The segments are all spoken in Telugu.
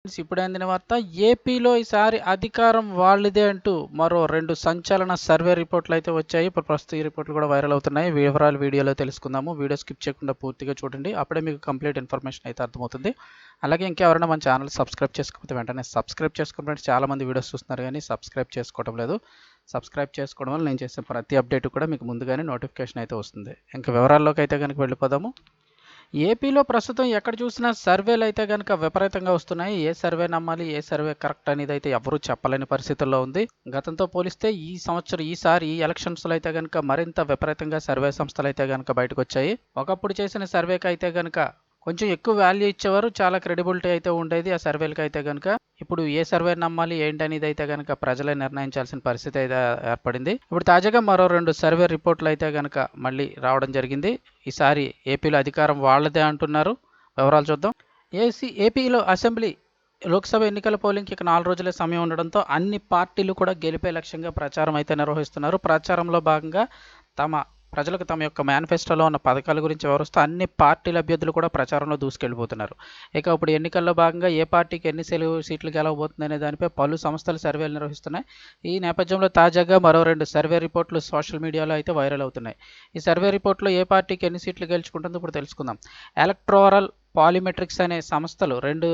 ఇప్పుడు అందిన వార్త ఏపీలో ఈసారి అధికారం వాళ్ళదే అంటూ మరో 2 సంచలన సర్వే రిపోర్ట్లు అయితే వచ్చాయి. ఇప్పుడు ప్రస్తుతం ఈ రిపోర్ట్లు కూడా వైరల్ అవుతున్నాయి. వివరాలు వీడియోలో తెలుసుకుందాము. వీడియో స్కిప్ చేయకుండా పూర్తిగా చూడండి. అప్పుడే మీకు కంప్లీట్ ఇన్ఫర్మేషన్ అయితే అర్థమవుతుంది. అలాగే ఇంకెవరైనా మన ఛానల్ సబ్స్క్రైబ్ చేసుకోకపోతే వెంటనే సబ్స్క్రైబ్ చేసుకోండి. చాలా మంది వీడియోస్ చూస్తున్నారు కానీ సబ్స్క్రైబ్ చేసుకోవడం లేదు. సబ్స్క్రైబ్ చేసుకోవడం వల్ల నేను చేసే ప్రతి అప్డేట్ కూడా మీకు ముందుగానే నోటిఫికేషన్ అయితే వస్తుంది. ఇంకా వివరాల్లోకి అయితే కనుక వెళ్ళిపోదాము. ఏపీలో ప్రస్తుతం ఎక్కడ చూసినా సర్వేలు అయితే కనుక విపరీతంగా వస్తున్నాయి. ఏ సర్వే నమ్మాలి, ఏ సర్వే కరెక్ట్ అనేది అయితే ఎవరూ చెప్పలేని పరిస్థితుల్లో ఉంది. గతంతో పోలిస్తే ఈసారి ఈ ఎలక్షన్స్లో అయితే కనుక మరింత విపరీతంగా సర్వే సంస్థలు అయితే కనుక బయటకు వచ్చాయి. ఒకప్పుడు చేసిన సర్వేకి అయితే కనుక కొంచెం ఎక్కువ వాల్యూ ఇచ్చేవారు. చాలా క్రెడిబిలిటీ అయితే ఉండేది ఆ సర్వేలకి అయితే కనుక. ఇప్పుడు ఏ సర్వే నమ్మాలి ఏంటి అనేది అయితే కనుక ప్రజలే నిర్ణయించాల్సిన పరిస్థితి అయితే ఏర్పడింది. ఇప్పుడు తాజాగా మరో 2 సర్వే రిపోర్ట్లు అయితే కనుక మళ్ళీ రావడం జరిగింది. ఈసారి ఏపీలో అధికారం వాళ్ళదే అంటున్నారు. వివరాలు చూద్దాం. ఏపీలో అసెంబ్లీ లోక్సభ ఎన్నికల పోలింగ్కి ఇక 4 రోజులే సమయం ఉండడంతో అన్ని పార్టీలు కూడా గెలిపే లక్ష్యంగా ప్రచారం అయితే నిర్వహిస్తున్నారు. ప్రచారంలో భాగంగా ప్రజలకు తమ యొక్క మేనిఫెస్టోలో ఉన్న పథకాల గురించి వివరిస్తూ అన్ని పార్టీల అభ్యర్థులు కూడా ప్రచారంలో దూసుకెళ్లిపోతున్నారు. ఇక ఇప్పుడు ఎన్నికల్లో భాగంగా ఏ పార్టీకి ఎన్ని సీట్లు గెలవబోతుంది అనే దానిపై పలు సంస్థలు సర్వేలు నిర్వహిస్తున్నాయి. ఈ నేపథ్యంలో తాజాగా మరో 2 సర్వే రిపోర్ట్లు సోషల్ మీడియాలో అయితే వైరల్ అవుతున్నాయి. ఈ సర్వే రిపోర్ట్లో ఏ పార్టీకి ఎన్ని సీట్లు గెలుచుకుంటుందో ఇప్పుడు తెలుసుకుందాం. ఎలక్టోరల్ పాలిమెట్రిక్స్ అనే రెండు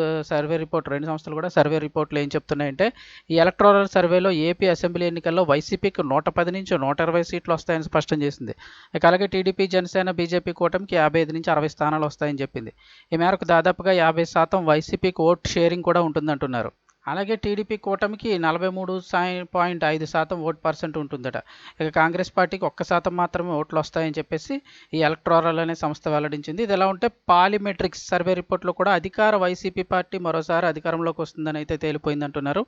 సంస్థలు కూడా సర్వే రిపోర్ట్లు ఏం చెప్తున్నాయంటే, ఈ ఎలక్టోరల్ సర్వేలో ఏపీ అసెంబ్లీ ఎన్నికల్లో వైసీపీకి 110 నుంచి 120 సీట్లు వస్తాయని స్పష్టం చేసింది. ఇక అలాగే టీడీపీ, జనసేన, బీజేపీ కూటమికి 55 నుంచి 60 స్థానాలు వస్తాయని చెప్పింది. ఈ మేరకు దాదాపుగా 50% వైసీపీకి ఓట్ షేరింగ్ కూడా ఉంటుందంటున్నారు. అలాగే టీడీపీ కూటమికి 43.5% ఓట్ పర్సెంట్ ఉంటుందట. ఇక కాంగ్రెస్ పార్టీకి 1% మాత్రమే ఓట్లు వస్తాయని చెప్పేసి ఈ ఎలక్టోరల్ అనే సంస్థ వెల్లడించింది. ఇది ఎలా ఉంటే పాలిమెట్రిక్స్ సర్వే రిపోర్ట్లో కూడా అధికార వైసీపీ పార్టీ మరోసారి అధికారంలోకి వస్తుందని అయితే తేలిపోయిందంటున్నారు.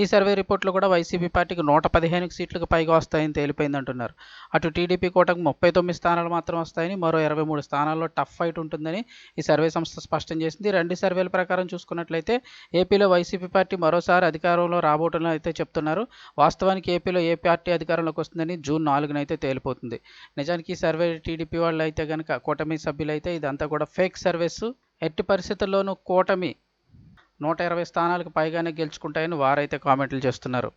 ఈ సర్వే రిపోర్ట్లో కూడా వైసీపీ పార్టీకి 115 సీట్లకు పైగా వస్తాయని తేలిపోయిందంటున్నారు. అటు టీడీపీ కూటమికి 39 స్థానాలు మాత్రం వస్తాయని, మరో 23 స్థానాల్లో టఫ్ ఫైట్ ఉంటుందని ఈ సర్వే సంస్థ స్పష్టం చేసింది. 2 సర్వేల ప్రకారం చూసుకున్నట్లయితే ఏపీలో వైసీపీ పార్టీ మరోసారి అధికారంలో రాబోతుందని అయితే చెప్తున్నారు. వాస్తవానికి ఏపీలో ఏ పార్టీ అధికారంలోకి వస్తుందని జూన్ 4న అయితే తేలిపోతుంది. నిజానికి ఈ సర్వే టీడీపీ వాళ్ళు అయితే కనుక కూటమి సభ్యులైతే ఇదంతా కూడా ఫేక్ సర్వేస్. ఎట్టి పరిస్థితుల్లోనూ కూటమి 120 స్థానాలకు పైగానే గెలుచుకుంటాయని వారైతే కామెంట్లు చేస్తున్నారు.